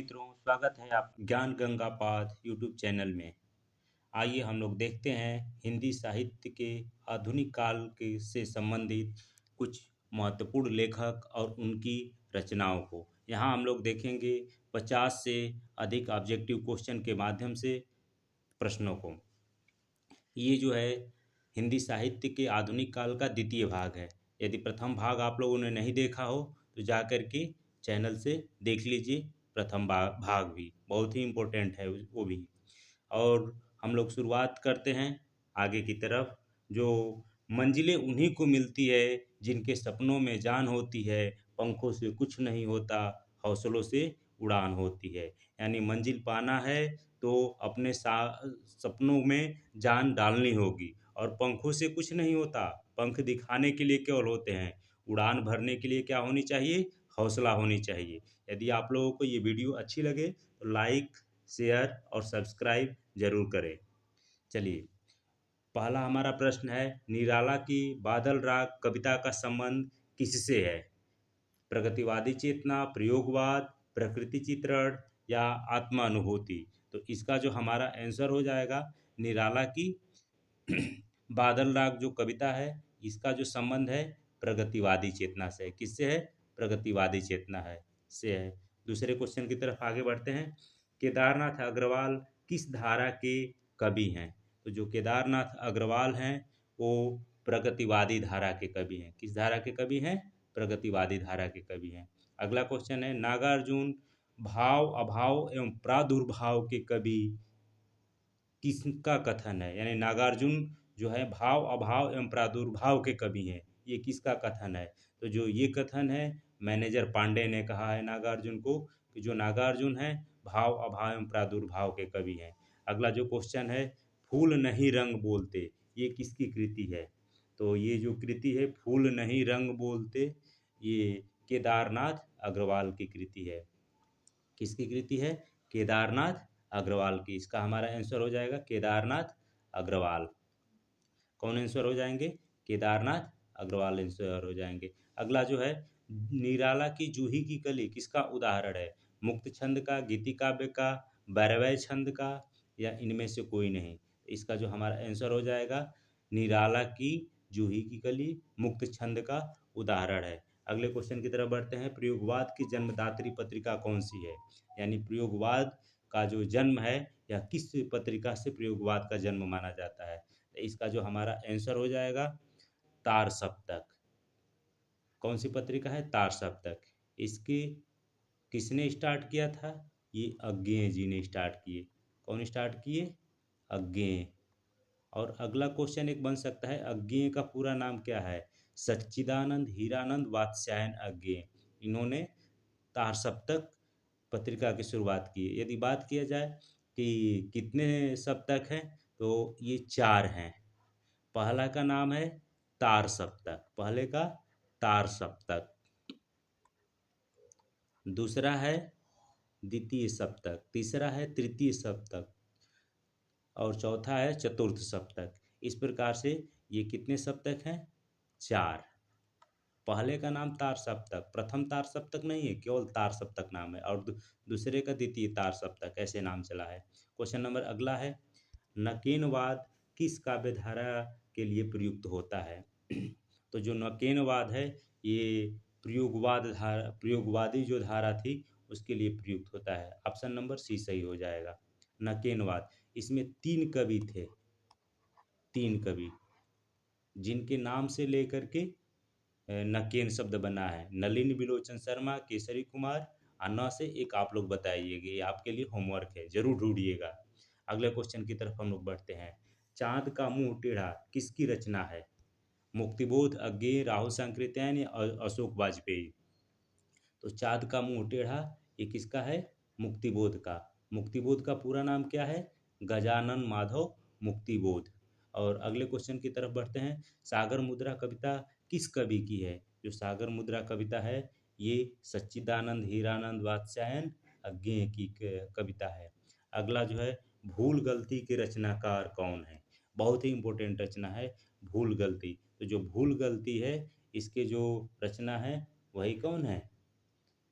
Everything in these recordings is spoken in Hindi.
मित्रों, स्वागत है आप ज्ञान गंगा पाठ यूट्यूब चैनल में। आइए हम लोग देखते हैं हिंदी साहित्य के आधुनिक काल के से संबंधित कुछ महत्वपूर्ण लेखक और उनकी रचनाओं को। यहाँ हम लोग देखेंगे 50 से अधिक ऑब्जेक्टिव क्वेश्चन के माध्यम से प्रश्नों को। ये जो है हिंदी साहित्य के आधुनिक काल का द्वितीय भाग है। यदि प्रथम भाग आप लोगों ने नहीं देखा हो तो जा कर के चैनल से देख लीजिए। प्रथम भाग भी बहुत ही इम्पोर्टेंट है वो भी। और हम लोग शुरुआत करते हैं आगे की तरफ। जो मंजिलें उन्हीं को मिलती है जिनके सपनों में जान होती है, पंखों से कुछ नहीं होता, हौसलों से उड़ान होती है। यानी मंजिल पाना है तो अपने सपनों में जान डालनी होगी, और पंखों से कुछ नहीं होता। पंख दिखाने के लिए केवल होते हैं, उड़ान भरने के लिए क्या होनी चाहिए? हौसला होनी चाहिए। यदि आप लोगों को ये वीडियो अच्छी लगे तो लाइक, शेयर और सब्सक्राइब जरूर करें। चलिए, पहला हमारा प्रश्न है, निराला की बादल राग कविता का संबंध किससे है? प्रगतिवादी चेतना, प्रयोगवाद, प्रकृति चित्रण या आत्मानुभूति? तो इसका जो हमारा आंसर हो जाएगा, निराला की बादल राग जो कविता है, इसका जो संबंध है प्रगतिवादी चेतना से है। किससे है? प्रगतिवादी चेतना है से है। दूसरे क्वेश्चन की तरफ आगे बढ़ते हैं। केदारनाथ अग्रवाल किस धारा के कवि हैं? तो जो केदारनाथ अग्रवाल हैं वो प्रगतिवादी धारा के कवि हैं। किस धारा के कवि हैं? प्रगतिवादी धारा के कवि हैं। अगला क्वेश्चन है, नागार्जुन भाव अभाव एवं प्रादुर्भाव के कवि किसका कथन है? यानी नागार्जुन जो है भाव अभाव एवं प्रादुर्भाव के कवि हैं, ये किसका कथन है? तो जो ये कथन है, मैनेजर पांडे ने कहा है नागार्जुन को कि जो नागार्जुन है भाव अभाव एवं प्रादुर्भाव के कवि हैं। अगला जो क्वेश्चन है, फूल नहीं रंग बोलते, ये किसकी कृति है? तो ये जो कृति है फूल नहीं रंग बोलते, ये केदारनाथ अग्रवाल की कृति है। किसकी कृति है? केदारनाथ अग्रवाल की। इसका हमारा आंसर हो जाएगा केदारनाथ अग्रवाल। कौन आंसर हो जाएंगे? केदारनाथ अग्रवाल आंसर हो जाएंगे। अगला जो है, निराला की जूही की कली किसका उदाहरण है? मुक्त छंद का, गीति काव्य का, बैरवै छंद का या इनमें से कोई नहीं? इसका जो हमारा आंसर हो जाएगा, निराला की जूही की कली मुक्त छंद का उदाहरण है। अगले क्वेश्चन की तरफ बढ़ते हैं। प्रयोगवाद की जन्मदात्री पत्रिका कौन सी है? यानी प्रयोगवाद का जो जन्म है या किस पत्रिका से प्रयोगवाद का जन्म माना जाता है? तो इसका जो हमारा आंसर हो जाएगा, तार सप्तक। कौन सी पत्रिका है? तार सप्तक। इसकी किसने स्टार्ट किया था? ये अज्ञेय जी ने स्टार्ट किए। कौन स्टार्ट किए? अज्ञेय। और अगला क्वेश्चन एक बन सकता है, अज्ञेय का पूरा नाम क्या है? सच्चिदानंद हीरानंद वात्स्यायन अज्ञेय। इन्होंने तार सप्तक पत्रिका की शुरुआत की है। यदि बात किया जाए कि कितने सप्तक हैं, तो ये 4 हैं। पहला का नाम है तार सप्तक, पहले का तार सप्तक। दूसरा है द्वितीय सप्तक, तीसरा है तृतीय सप्तक और चौथा है चतुर्थ सप्तक। इस प्रकार से ये कितने सप्तक हैं? 4। पहले का नाम तार सप्तक, प्रथम तार सप्तक नहीं है, केवल तार सप्तक नाम है, और दूसरे का द्वितीय तार सप्तक, ऐसे नाम चला है। क्वेश्चन नंबर अगला है, नकेनवाद किस काव्य धारा के लिए प्रयुक्त होता है? तो जो नकेनवाद है ये प्रयोगवादी जो धारा थी उसके लिए प्रयुक्त होता है। ऑप्शन नंबर सी सही हो जाएगा, नकेनवाद। इसमें 3 कवि थे, 3 कवि जिनके नाम से लेकर के नकेन शब्द बना है। नलिनी बिलोचन शर्मा, केसरी कुमार, अन्ना से एक आप लोग बताइएगा, ये आपके लिए होमवर्क है, जरूर ढूंढिएगा। अगले क्वेश्चन की तरफ हम लोग बढ़ते हैं। चांद का मुंह टेढ़ा किसकी रचना है? मुक्तिबोध, अज्ञेय, राहुल सांकृत्यायन या अशोक वाजपेयी? तो चाँद का मुंह टेढ़ा ये किसका है? मुक्तिबोध का। मुक्तिबोध का पूरा नाम क्या है? गजानन माधव मुक्तिबोध। और अगले क्वेश्चन की तरफ बढ़ते हैं। सागर मुद्रा कविता किस कवि की है? जो सागर मुद्रा कविता है ये सच्चिदानंद हीरानंद वात्स्यायन अज्ञेय की कविता है। अगला जो है, भूल गलती के रचनाकार कौन है? बहुत ही इंपॉर्टेंट रचना है भूल गलती। तो जो भूल गलती है इसके जो रचना है वही कौन है?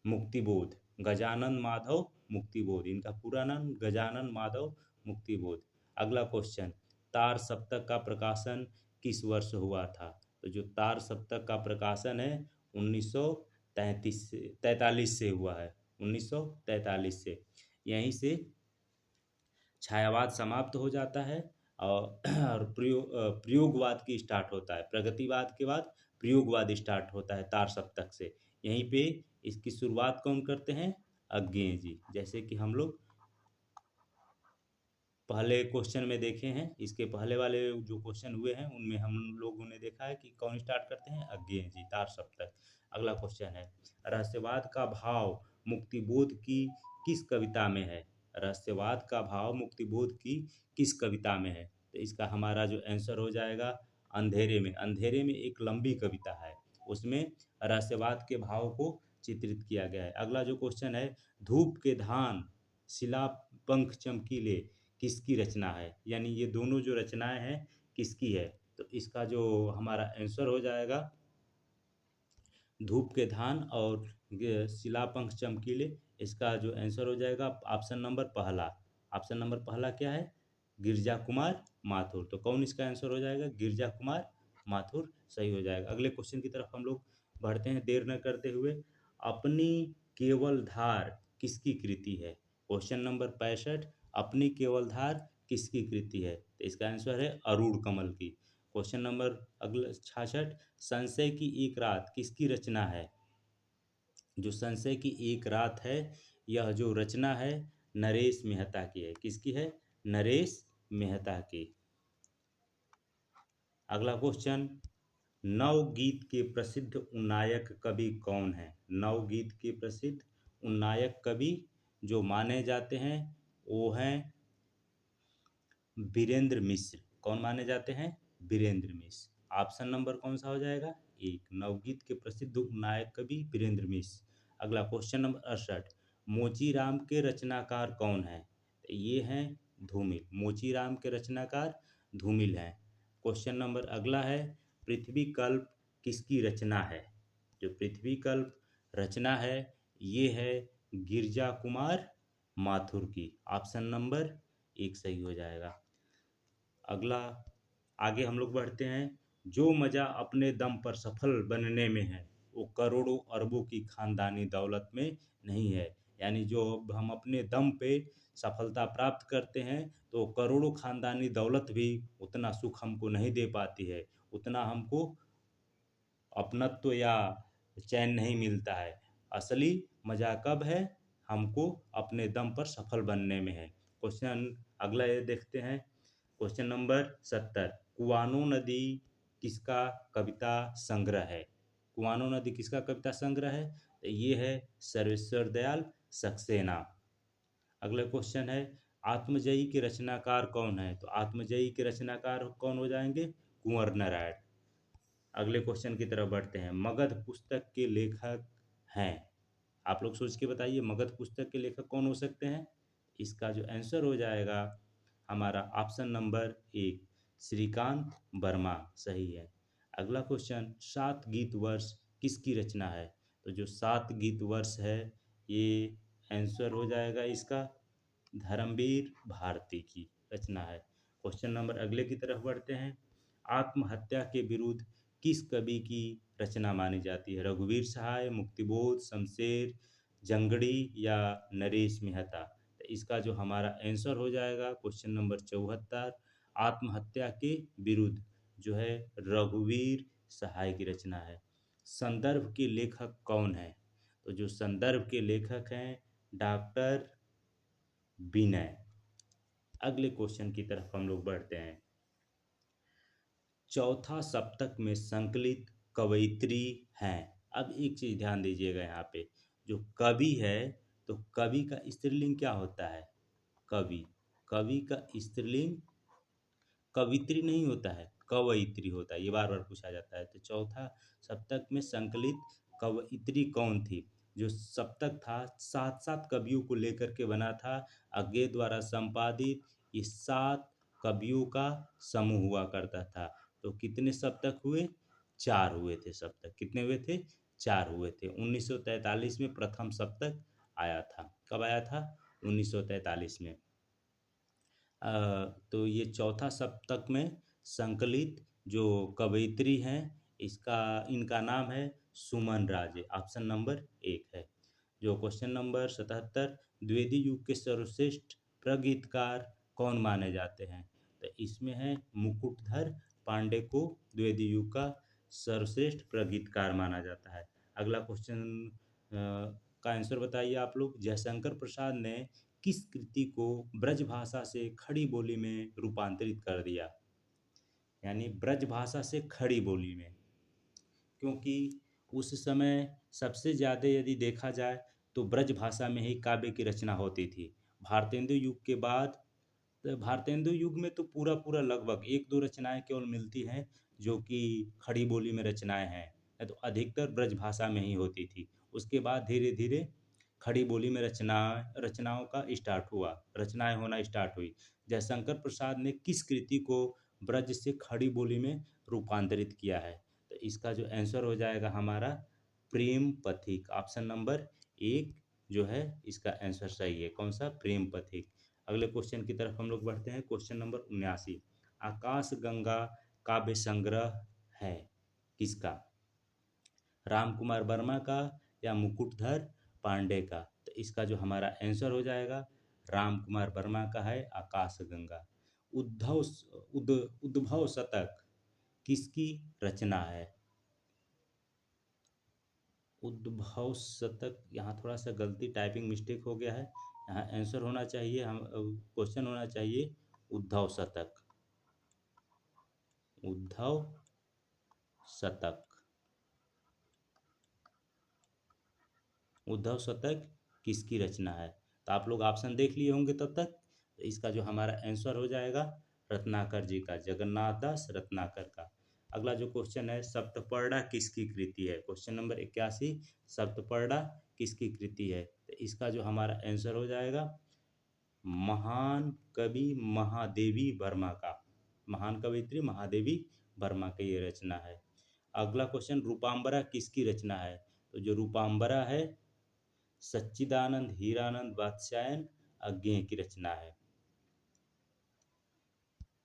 मुक्तिबोध, गजानन माधव मुक्तिबोध। इनका पूरा नाम गजानन माधव मुक्तिबोध। अगला क्वेश्चन, तार सप्तक का प्रकाशन किस वर्ष हुआ था? तो जो तार सप्तक का प्रकाशन है 1943 से हुआ है, 1943 से। यहीं से छायावाद समाप्त हो जाता है और और प्रयोगवाद की स्टार्ट होता है। प्रगतिवाद के बाद प्रयोगवाद स्टार्ट होता है तार सप्तक से। यहीं पे इसकी शुरुआत कौन करते हैं? अज्ञेय जी। जैसे कि हम लोग पहले क्वेश्चन में देखे हैं, इसके पहले वाले जो क्वेश्चन हुए हैं उनमें हम लोगों ने देखा है कि कौन स्टार्ट करते हैं? अज्ञेय जी, तार सप्तक। अगला क्वेश्चन है, रहस्यवाद का भाव मुक्तिबोध की किस कविता में है? रहस्यवाद का भाव मुक्तिबोध की किस कविता में है? तो इसका हमारा जो आंसर हो जाएगा अंधेरे में। अंधेरे में एक लंबी कविता है, उसमें रहस्यवाद के भाव को चित्रित किया गया है। अगला जो क्वेश्चन है, धूप के धान शिला पंख चमकीले किसकी रचना है? यानी ये दोनों जो रचनाएं हैं किसकी है? तो इसका जो हमारा आंसर हो जाएगा धूप के धान और शिलापंख चमकीले, इसका जो आंसर हो जाएगा ऑप्शन नंबर पहला। ऑप्शन नंबर पहला क्या है? गिरजा कुमार माथुर। तो कौन इसका आंसर हो जाएगा? गिरजा कुमार माथुर सही हो जाएगा। अगले क्वेश्चन की तरफ हम लोग बढ़ते हैं देर न करते हुए। अपनी केवल धार किसकी कृति है? क्वेश्चन नंबर 65, अपनी केवल धार किसकी कृति है? तो इसका आंसर है अरूण कमल की। क्वेश्चन नंबर अगला 66, संशय की एक रात किसकी रचना है? जो संशय की एक रात है, यह जो रचना है नरेश मेहता की है। किसकी है? नरेश मेहता की। अगला क्वेश्चन, नवगीत के प्रसिद्ध उन्नायक कवि कौन है? नवगीत के प्रसिद्ध उन्नायक कवि जो माने जाते हैं वो हैं वीरेंद्र मिश्र। कौन माने जाते हैं? वीरेंद्र मिश्र। ऑप्शन नंबर कौन सा हो जाएगा? एक। नवगीत के प्रसिद्ध नायक कवि वीरेंद्र मिश्र। अगला क्वेश्चन नंबर 68, मोचीराम के रचनाकार कौन है? तो ये हैं धूमिल। मोचीराम के रचनाकार धूमिल हैं। क्वेश्चन नंबर अगला है, पृथ्वी कल्प किसकी रचना है? जो पृथ्वी कल्प रचना है ये है गिरजा कुमार माथुर की। ऑप्शन नंबर एक सही हो जाएगा। अगला आगे हम लोग बढ़ते हैं, जो मजा अपने दम पर सफल बनने में है वो करोड़ों अरबों की खानदानी दौलत में नहीं है। यानी जो हम अपने दम पे सफलता प्राप्त करते हैं तो करोड़ों खानदानी दौलत भी उतना सुख हमको नहीं दे पाती है, उतना हमको अपनत्व या चैन नहीं मिलता है। असली मजा कब है? हमको अपने दम पर सफल बनने में है। क्वेश्चन अगला ये देखते हैं, क्वेश्चन नंबर 70, कुआनो नदी किसका कविता संग्रह है? कुआनो नदी किसका कविता संग्रह है? तो ये है सर्वेश्वर दयाल सक्सेना। अगला क्वेश्चन है, आत्मजयी के रचनाकार कौन है? तो आत्मजयी के रचनाकार कौन हो जाएंगे? कुंवर नारायण। अगले क्वेश्चन की तरफ बढ़ते हैं, मगध पुस्तक के लेखक हैं। आप लोग सोच के बताइए मगध पुस्तक के लेखक कौन हो सकते हैं? इसका जो आंसर हो जाएगा हमारा ऑप्शन नंबर एक, श्रीकांत वर्मा सही है। अगला क्वेश्चन, सात गीत वर्ष किसकी रचना है? तो जो सात गीत वर्ष है ये आंसर हो जाएगा इसका धर्मवीर भारती की रचना है। क्वेश्चन नंबर अगले की तरफ बढ़ते हैं, आत्महत्या के विरुद्ध किस कवि की रचना मानी जाती है? रघुवीर सहाय, मुक्तिबोध, शमशेर जंगड़ी या नरेश मेहता? तो इसका जो हमारा आंसर हो जाएगा क्वेश्चन नंबर 74, आत्महत्या के विरुद्ध जो है रघुवीर सहाय की रचना है। संदर्भ के लेखक कौन है? तो जो संदर्भ के लेखक हैं डॉक्टर विनय। अगले क्वेश्चन की तरफ हम लोग बढ़ते हैं, चौथा सप्तक में संकलित कवयित्री हैं। अब एक चीज ध्यान दीजिएगा यहाँ पे, जो कवि है तो कवि का स्त्रीलिंग क्या होता है? कवि। कवि का स्त्रीलिंग कवित्री नहीं होता है, कवयित्री होता है। ये बार बार पूछा जाता है। तो चौथा सप्तक में संकलित कवयित्री कौन थी? जो सप्तक था सात सात कवियों को लेकर के बना था, अज्ञे द्वारा संपादित। ये सात कवियों का समूह हुआ करता था। तो कितने सप्तक हुए? चार हुए थे सप्तक। कितने हुए थे? चार हुए थे। 1943 में प्रथम सप्तक आया था। कब आया था? 1943 में। तो ये चौथा सप्तक में संकलित जो कवयित्री हैं, इसका इनका नाम है सुमन राजे। ऑप्शन नंबर 1 है। जो क्वेश्चन नंबर 77, द्विवेदी युग के सर्वश्रेष्ठ प्रगीतकार कौन माने जाते हैं? तो इसमें है मुकुटधर पांडे को द्विवेदी युग का सर्वश्रेष्ठ प्रगीतकार माना जाता है। अगला क्वेश्चन का आंसर बताइए आप लोग। जयशंकर प्रसाद ने किस कृति को ब्रज भाषा से खड़ी बोली में रूपांतरित कर दिया? यानी ब्रज भाषा से खड़ी बोली में, क्योंकि उस समय सबसे ज़्यादा यदि देखा जाए तो ब्रज भाषा में ही काव्य की रचना होती थी। भारतेंदु युग के बाद, तो भारतेंदु युग में तो पूरा पूरा लगभग एक दो रचनाएं केवल मिलती हैं जो कि खड़ी बोली में रचनाएं हैं, नहीं तो अधिकतर ब्रज भाषा में ही होती थी। उसके बाद धीरे धीरे खड़ी बोली में रचनाओं का स्टार्ट हुआ, रचनाएं होना स्टार्ट हुई। जयशंकर प्रसाद ने किस कृति को ब्रज से खड़ी बोली में रूपांतरित किया है? तो इसका जो आंसर हो जाएगा हमारा प्रेम पथिक। ऑप्शन नंबर 1 जो है इसका आंसर सही है। कौन सा? प्रेम पथिक। अगले क्वेश्चन की तरफ हम लोग बढ़ते हैं। क्वेश्चन नंबर 79, आकाश गंगा काव्य संग्रह है किसका? राम कुमार वर्मा का या मुकुटधर पांडे का? तो इसका जो हमारा आंसर हो जाएगा राम कुमार वर्मा का है आकाश गंगा। उद्धव उद्भव शतक किसकी रचना है? उद्भव शतक, यहाँ थोड़ा सा गलती टाइपिंग मिस्टेक हो गया है। यहाँ आंसर होना चाहिए, हम क्वेश्चन होना चाहिए उद्धव शतक। उद्धव शतक, उद्धव शतक किसकी रचना है? तो आप लोग ऑप्शन देख लिए होंगे तब तक। तो इसका जो हमारा आंसर हो जाएगा रत्नाकर जी का, जगन्नाथ दास रत्नाकर का। अगला जो क्वेश्चन है, सप्तपर्णा किसकी कृति है? क्वेश्चन नंबर 81, सप्तपर्णा किसकी कृति है? तो इसका जो हमारा आंसर हो जाएगा महान कवि महादेवी वर्मा का, महान कवयित्री महादेवी वर्मा की ये रचना है। अगला क्वेश्चन, रूपांबरा किसकी रचना है? तो जो रूपांबरा है सच्चिदानंद हीरानंद वात्स्यायन अज्ञेय की रचना है।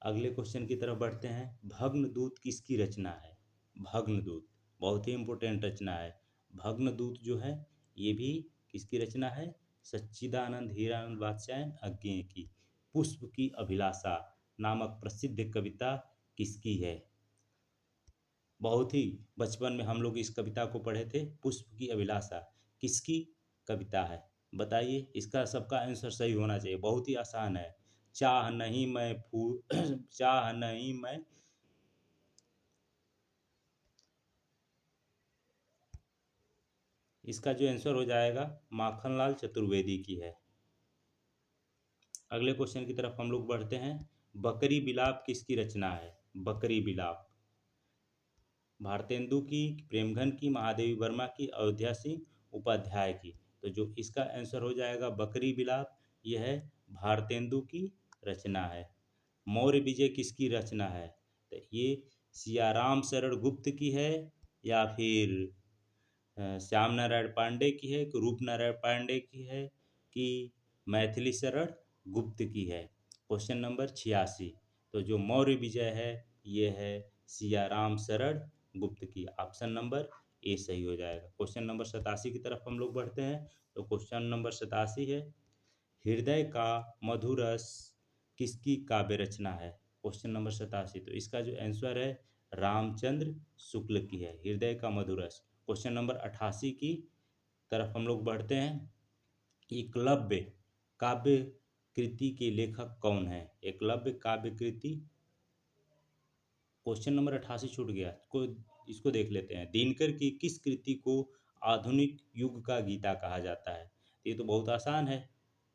अगले क्वेश्चन की तरफ बढ़ते हैं। भग्नदूत किसकी रचना है? भग्नदूत बहुत ही इंपॉर्टेंट रचना है। भग्नदूत जो है ये भी किसकी रचना है? सच्चिदानंद हीरानंद वात्स्यायन अज्ञेय की। पुष्प की अभिलाषा नामक प्रसिद्ध कविता किसकी है? बहुत ही बचपन में हम लोग इस कविता को पढ़े थे। पुष्प की अभिलाषा किसकी कविता है? बताइए। इसका सबका आंसर सही होना चाहिए, बहुत ही आसान है। चाह नहीं मैं फूल चाह नहीं मैं, इसका जो आंसर हो जाएगा माखनलाल चतुर्वेदी की है। अगले क्वेश्चन की तरफ हम लोग बढ़ते हैं। बकरी बिलाप किसकी रचना है? बकरी बिलाप भारतेंदु की, प्रेमघन की, महादेवी वर्मा की, अयोध्या सिंह उपाध्याय की। तो जो इसका आंसर हो जाएगा बकरी बिलाप, यह है भारतेंदु की रचना है। मौर्य विजय किसकी रचना है? तो ये सियाराम शरण गुप्त की है या फिर श्याम नारायण पांडे की है कि रूप नारायण पांडे की है कि मैथिली शरण गुप्त की है? क्वेश्चन नंबर 86, तो जो मौर्य विजय है ये है सियाराम शरण गुप्त की। ऑप्शन नंबर ए सही हो जाएगा। क्वेश्चन नंबर 87 की तरफ हम लोग बढ़ते हैं। तो क्वेश्चन नंबर 87 है, हृदय का मधुरस किसकी काव्य रचना है? क्वेश्चन नंबर 87, तो इसका जो आंसर है रामचंद्र शुक्ल की है, हृदय का मधुरस। क्वेश्चन नंबर 88 की तरफ हम लोग बढ़ते हैं। एकलव्य काव्य कृति के लेखक कौन है? एकलव्य काव्य कृति, क्वेश्चन नंबर 88 छूट गया, को इसको देख लेते हैं। दिनकर की किस कृति को आधुनिक युग का गीता कहा जाता है? ये तो बहुत आसान है।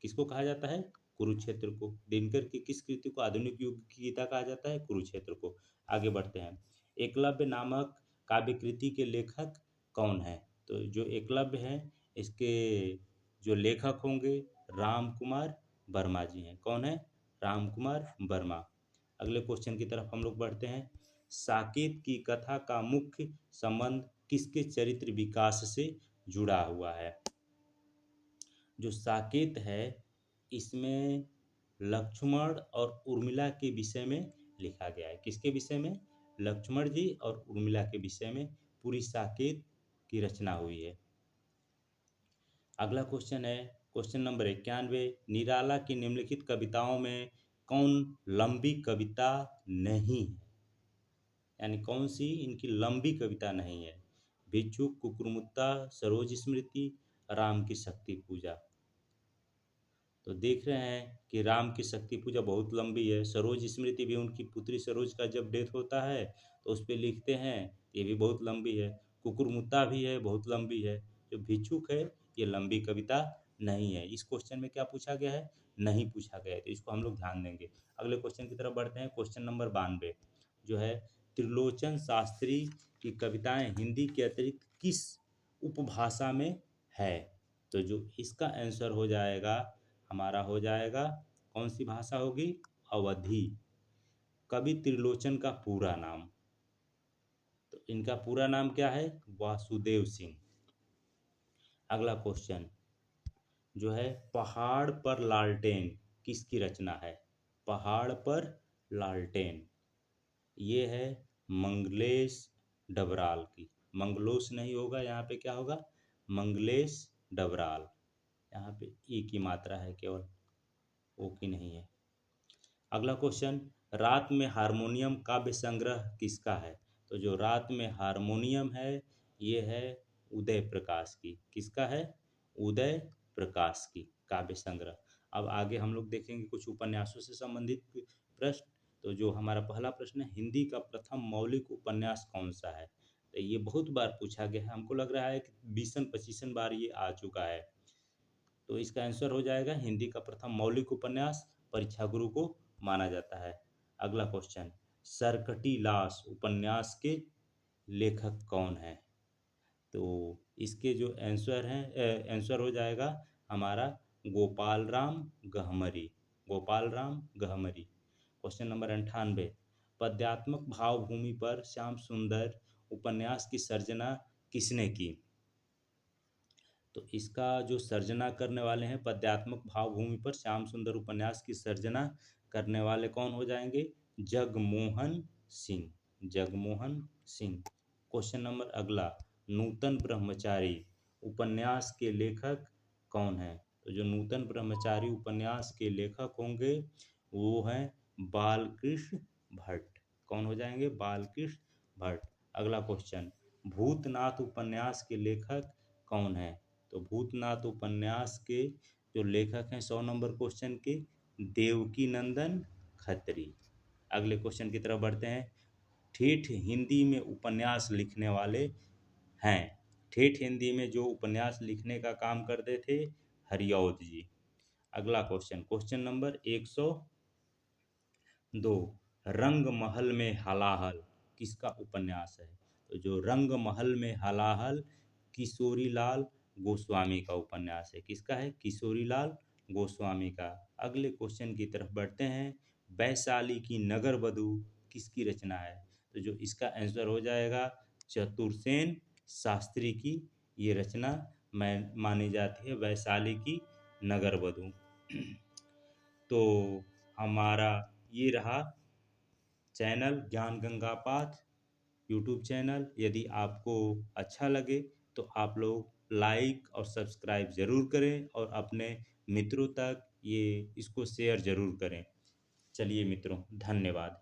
किसको कहा जाता है? कुरुक्षेत्र को। दिनकर की किस कृति को आधुनिक युग की गीता कहा जाता है? कुरुक्षेत्र को। आगे बढ़ते हैं। एकलव्य नामक काव्य कृति के लेखक कौन है? तो जो एकलव्य है इसके जो लेखक होंगे राम कुमार वर्मा जी हैं। कौन है? राम कुमार वर्मा। अगले क्वेश्चन की तरफ हम लोग बढ़ते हैं। साकेत की कथा का मुख्य संबंध किसके चरित्र विकास से जुड़ा हुआ है? जो साकेत है इसमें लक्ष्मण और उर्मिला के विषय में लिखा गया है। किसके विषय में? लक्ष्मण जी और उर्मिला के विषय में पूरी साकेत की रचना हुई है। अगला क्वेश्चन है क्वेश्चन नंबर 91। निराला की निम्नलिखित कविताओं में कौन लंबी कविता नहीं है? यानी कौन सी इनकी लंबी कविता नहीं है? भिक्षुक, कुकुरमुत्ता, सरोज स्मृति, राम की शक्ति पूजा। तो देख रहे हैं कि राम की शक्ति पूजा बहुत लंबी है। सरोज स्मृति भी उनकी पुत्री सरोज का जब डेथ होता है तो उस पे लिखते हैं, ये भी बहुत लंबी है। कुकुरमुत्ता भी है, बहुत लंबी है। जो भिक्षुक है ये लंबी कविता नहीं है। इस क्वेश्चन में क्या पूछा गया है? नहीं पूछा गया है, तो इसको हम लोग ध्यान देंगे। अगले क्वेश्चन की तरफ बढ़ते हैं। क्वेश्चन नंबर 92 जो है, त्रिलोचन शास्त्री की कविताएं हिंदी के अतिरिक्त किस उपभाषा में है? तो जो इसका आंसर हो जाएगा हमारा हो जाएगा, कौन सी भाषा होगी? अवधी। कवि त्रिलोचन का पूरा नाम, तो इनका पूरा नाम क्या है? वासुदेव सिंह। अगला क्वेश्चन जो है, पहाड़ पर लालटेन किसकी रचना है? पहाड़ पर लालटेन ये है मंगलेश डबराल की। मंगलोस नहीं होगा, यहाँ पे क्या होगा? मंगलेश डबराल। यहाँ पे ई की मात्रा है केवल, ओ की नहीं है। अगला क्वेश्चन, रात में हारमोनियम काव्य संग्रह किसका है? तो जो रात में हारमोनियम है ये है उदय प्रकाश की। किसका है? उदय प्रकाश की काव्य संग्रह। अब आगे हम लोग देखेंगे कुछ उपन्यासों से संबंधित प्रश्न। तो जो हमारा पहला प्रश्न है, हिंदी का प्रथम मौलिक उपन्यास कौन सा है? तो ये बहुत बार पूछा गया है, हमको लग रहा है कि 20-25 बार ये आ चुका है। तो इसका आंसर हो जाएगा, हिंदी का प्रथम मौलिक उपन्यास परीक्षा गुरु को माना जाता है। अगला क्वेश्चन, सरकटी लाश उपन्यास के लेखक कौन है? तो इसके जो आंसर हैं, आंसर हो जाएगा हमारा गोपाल राम गहमरी। गोपाल राम गहमरी। क्वेश्चन नंबर 98, पद्यात्मक भावभूमि पर श्याम सुंदर उपन्यास की सर्जना किसने की? तो इसका जो सर्जना करने वाले हैं, पद्यात्मक भावभूमि पर श्याम सुंदर उपन्यास की सर्जना करने वाले कौन हो जाएंगे? जगमोहन सिंह। जगमोहन सिंह। क्वेश्चन नंबर अगला, नूतन ब्रह्मचारी उपन्यास के लेखक कौन है? तो जो नूतन ब्रह्मचारी उपन्यास के लेखक होंगे वो हैं बालकृष्ण भट्ट। कौन हो जाएंगे? बालकृष्ण भट्ट। अगला क्वेश्चन, भूतनाथ उपन्यास के लेखक कौन है? तो भूतनाथ उपन्यास के जो लेखक हैं 100 नंबर क्वेश्चन के, देवकी नंदन खत्री। अगले क्वेश्चन की तरफ बढ़ते हैं। ठेठ हिंदी में उपन्यास लिखने वाले हैं। ठेठ हिंदी में जो उपन्यास लिखने का काम करते थे, हरिऔध जी। अगला क्वेश्चन, क्वेश्चन नंबर 102, रंग महल में हलाहल किसका उपन्यास है? तो जो रंग महल में हलाहल किशोरी लाल गोस्वामी का उपन्यास है। किसका है? किशोरी लाल गोस्वामी का। अगले क्वेश्चन की तरफ बढ़ते हैं। वैशाली की नगर वधू किसकी रचना है? तो जो इसका आंसर हो जाएगा, चतुरसेन शास्त्री की ये रचना मानी जाती है, वैशाली की नगर वधू। तो हमारा ये रहा चैनल ज्ञान गंगा पाठ यूट्यूब चैनल। यदि आपको अच्छा लगे तो आप लोग लाइक और सब्सक्राइब ज़रूर करें और अपने मित्रों तक ये इसको शेयर ज़रूर करें। चलिए मित्रों, धन्यवाद।